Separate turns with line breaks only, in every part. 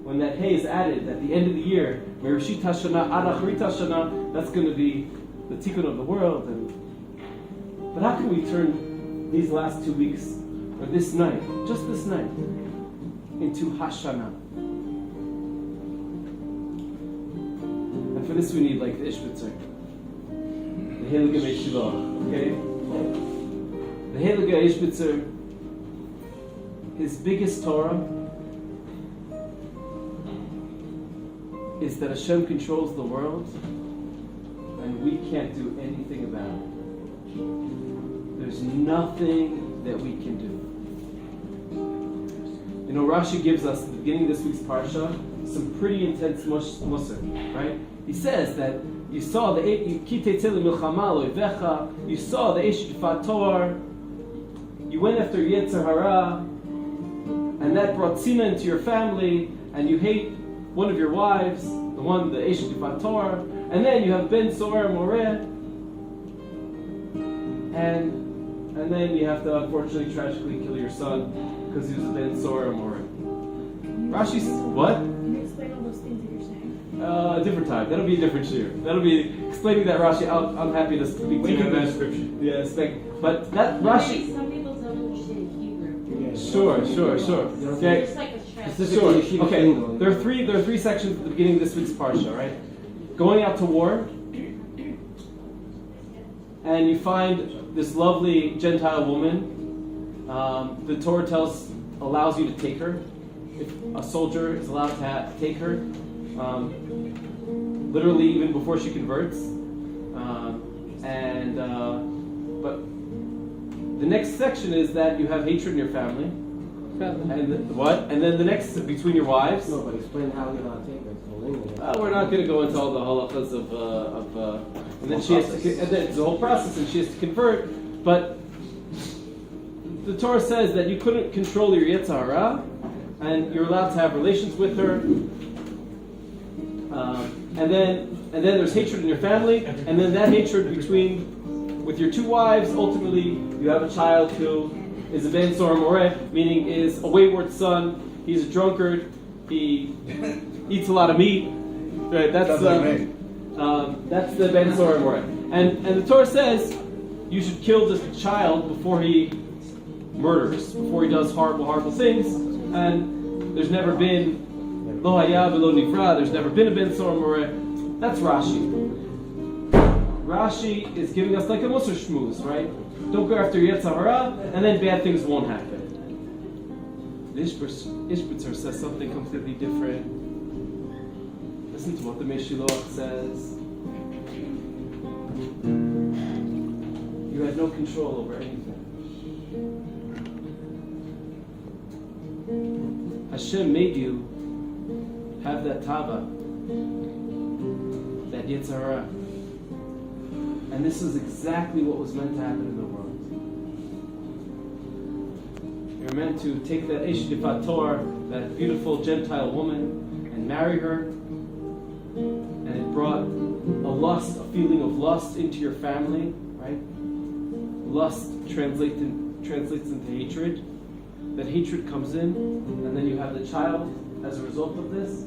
when that hay is added at the end of the year, Mereshit Hashana Ad Acharit Hashana, that's going to be the tikkun of the world. But how can we turn these last 2 weeks, or this night, just this night, into Hashanah? And for this we need like the Ishbitzer, the Heilige Meshilach, okay? The Heilige Ishbitzer, his biggest Torah is that Hashem controls the world and we can't do anything about it. There's nothing that we can do. You know, Rashi gives us, at the beginning of this week's Parsha, some pretty intense musar, right? He says that you saw the Teitzei milchama lo ivecha, you saw the Ishbitzer, you went after Yetzer Hara, and that brought Sina into your family, and you hate one of your wives, the Ishbitzer, and then you have Ben Soar Moreh, and then you have to unfortunately, tragically kill your son because he was a Ben Soar Moreh. Rashi's what?
Can you explain all those things that you're saying?
A different time. That'll be a different shiur. That'll be explaining that Rashi. I'm happy to speak to you.
that description.
Yeah, but that Rashi.
Some people don't understand Hebrew.
Sure. Okay.
It's like a
Sure. Okay. There are three sections at the beginning of this week's parsha, right? Going out to war, and you find this lovely Gentile woman. The Torah allows you to take her. If a soldier is allowed to take her, literally even before she converts. But the next section is that you have hatred in your family. And what? And then the next between your wives.
No, but explain how you're not taking it.
We're not going to go into all the halachas and then she has to, and then it's the whole process, and she has to convert. But the Torah says that you couldn't control your Yetzer Hara, and you're allowed to have relations with her. And then there's hatred in your family, and then that hatred with your two wives. Ultimately, you have a child who is a Ben Soar Moreh, meaning is a wayward son. He's a drunkard. He eats a lot of meat. Right? That's the Ben Soar Moreh. And the Torah says you should kill this child before he murders, before he does horrible things. And there's never been Lo Haya V'Lo Nifra. There's never been a Ben Soar Moreh. That's Rashi. Rashi is giving us like a Musar Shmuz, right? Don't go after Yetzer Hara, and then bad things won't happen. The Ishbitzer says something completely different. Listen to what the Meshilach says. You had no control over anything. Hashem made you have that tava, that Yetzer Hara. And this is exactly what was meant to happen in the world. You're meant to take that Ishbitzer, that beautiful Gentile woman, and marry her. And it brought a feeling of lust into your family, right? Lust translates into hatred. That hatred comes in, and then you have the child as a result of this.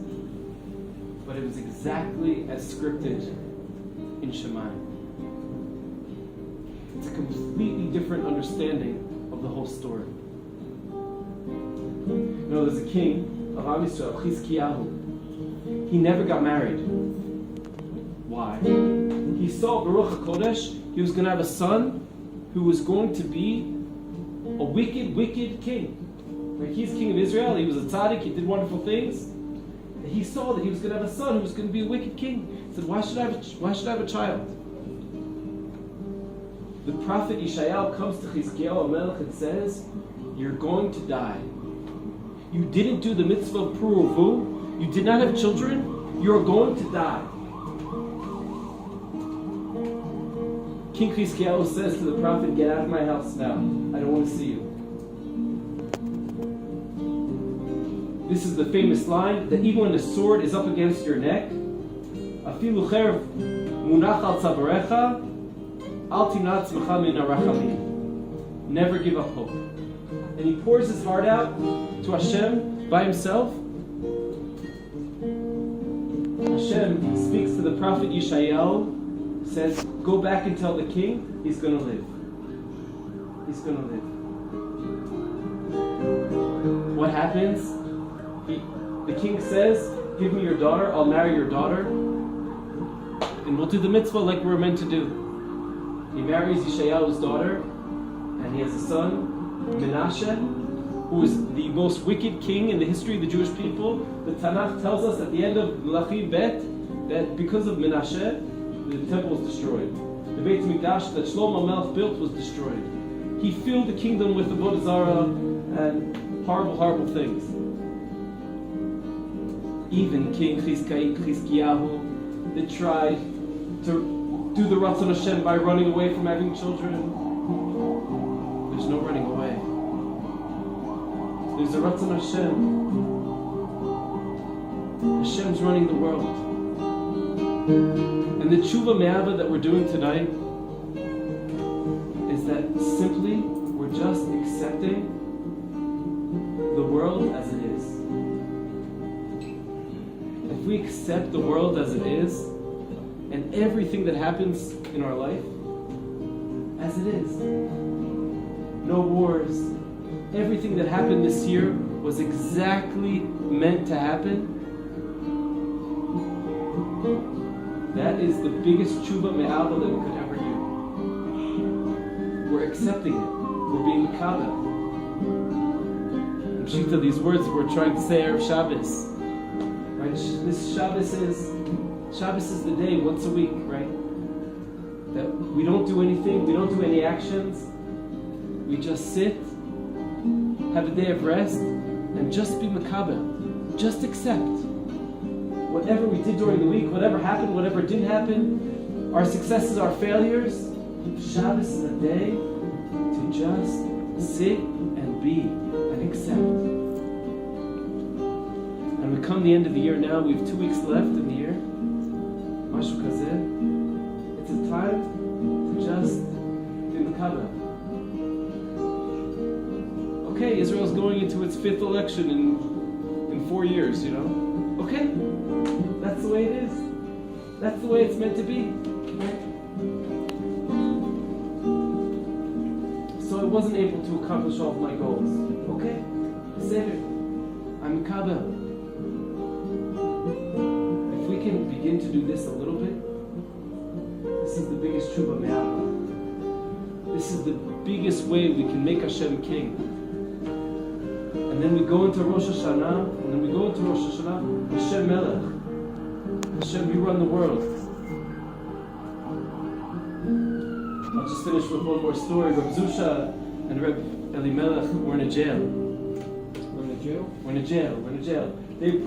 But it was exactly as scripted in Shemayim. It's a completely different understanding of the whole story. You know, there's a king of Am Yisrael, Chizkiyahu. He never got married. Why? He saw Baruch HaKodesh, he was going to have a son who was going to be a wicked king. Right? He's king of Israel, he was a tzaddik, he did wonderful things. He saw that he was going to have a son who was going to be a wicked king. He said, why should I have a child? The prophet Yeshayahu comes to Chizkiyahu HaMelech and says, you're going to die. You didn't do the mitzvah of Puruvu. You did not have children. You're going to die. King Chizkiyahu says to the prophet, get out of my house now. I don't want to see you. This is the famous line that even when the sword is up against your neck, Afilu cherv munach al tzavarecha, al timnat tzmecha min harachamim. Never give up hope. And he pours his heart out to Hashem by himself. Hashem speaks to the prophet Yeshayahu, says, go back and tell the king he's going to live. He's going to live. What happens? The king says, give me your daughter, I'll marry your daughter, and we'll do the mitzvah like we're meant to do. He marries Yeshayahu's daughter, and he has a son, Menashe, who is the most wicked king in the history of the Jewish people. The Tanakh tells us at the end of Malachi Bet that because of Menashe, the temple was destroyed. The Beit Mikdash that Shlomo Melech built was destroyed. He filled the kingdom with avodah zarah and horrible, horrible things. Even King Chizkiyahu, that tried to do the Ratzon Hashem by running away from having children. There's no running away. There's a Ratzon Hashem. Hashem's running the world. And the tshuva me'ava that we're doing tonight is that simply we're just accepting the world as it is. If we accept the world as it is, and everything that happens in our life as it is, no wars, everything that happened this year was exactly meant to happen, that is the biggest tshuva me'ava that we could ever do. We're accepting it. We're being mekabel. In Shita, these words we're trying to say Erev Shabbos. Right? This Shabbos is the day, once a week, right? That we don't do anything, we don't do any actions. We just sit, have a day of rest, and just be mekabel. Just accept. Whatever we did during the week, whatever happened, whatever didn't happen, our successes, our failures, Shabbos is a day to just sit and be and accept. And we come the end of the year now, we have 2 weeks left in the year. Mashu Kazeh. It's a time to just be mekabel. Okay, Israel's going into its 5th election in 4 years, you know? Okay, that's the way it is. That's the way it's meant to be. So I wasn't able to accomplish all of my goals. Okay, Seder, I'm mekabel. If we can begin to do this a little bit, this is the biggest tshuva me'ava. This is the biggest way we can make Hashem king. And then we go into Rosh Hashanah, Hashem Melech. Hashem, you run the world. I'll just finish with one more story. Reb Zusha and Reb Elimelech were in a jail.
We're in a jail?
We're in a jail. They put